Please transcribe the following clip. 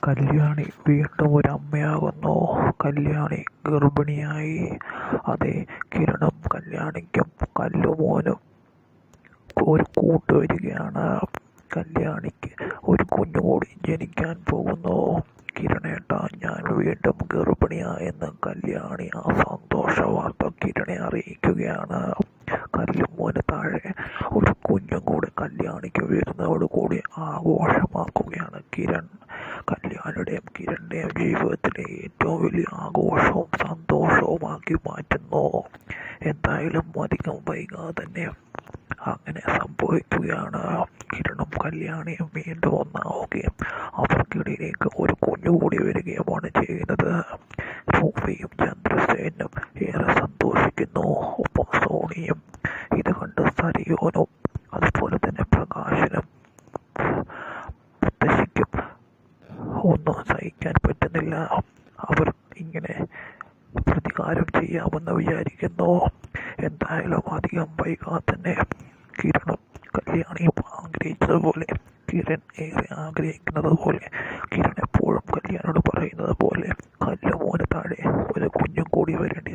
കല്യാണി വീണ്ടും ഒരമ്മയാകുന്നു. കല്യാണി ഗർഭിണിയായി. അതെ, കിരണും കല്യാണിക്കും കല്ലുമോനും ഒരു കൂട്ടുവരികയാണ്. കല്യാണിക്ക് ഒരു കുഞ്ഞുകൂടി ജനിക്കാൻ പോകുന്നു. കിരണേട്ട, ഞാൻ വീണ്ടും ഗർഭിണിയായെന്ന് കല്യാണി ആ സന്തോഷ വാർത്ത കിരണെ അറിയിക്കുകയാണ്. കല്ലുമോന് താഴെ ഒരു കുഞ്ഞും കൂടി കല്യാണിക്ക് വരുന്നതോട് കൂടി ആഘോഷമാക്കുകയാണ് കിരൺ. കല്യാണിയുടെയും കിരണിന്റെയും ജീവിതത്തിലെ ഏറ്റവും വലിയ ആഘോഷവും സന്തോഷവുമാക്കി മാറ്റുന്നു. എന്തായാലും അധികം വൈകാതെ തന്നെ അങ്ങനെ സംഭവിക്കുകയാണ്. കിരണും കല്യാണിയും വീണ്ടും ഒന്നാവുകയും അവർക്കിടയിലേക്ക് ഒരു കുഞ്ഞുകൂടി വരികയുമാണ് ചെയ്യുന്നത്. രൂപയും ചന്ദ്രസേനും ഏറെ സന്തോഷിക്കുന്നു. ഒപ്പം സോണിയും. ഇത് കണ്ട് സരിയോനും അതുപോലെ തന്നെ പ്രകാശനും മുത്തശ്ശിക്കും ഒന്നും സഹിക്കാൻ പറ്റുന്നില്ല. അവർ ഇങ്ങനെ പ്രതികാരം ചെയ്യാമെന്ന് വിചാരിക്കുന്നു. എന്തായാലും അധികം വൈകാതെ തന്നെ കിരണും കല്യാണിയും ആഗ്രഹിച്ചതുപോലെ, കിരൺ ഏറെ ആഗ്രഹിക്കുന്നത് പോലെ, കിരൺ എപ്പോഴും കല്യാണോട് പറയുന്നത് പോലെ കല്ലുമോന് താഴെ ഒരു കുഞ്ഞും കൂടി വരേണ്ട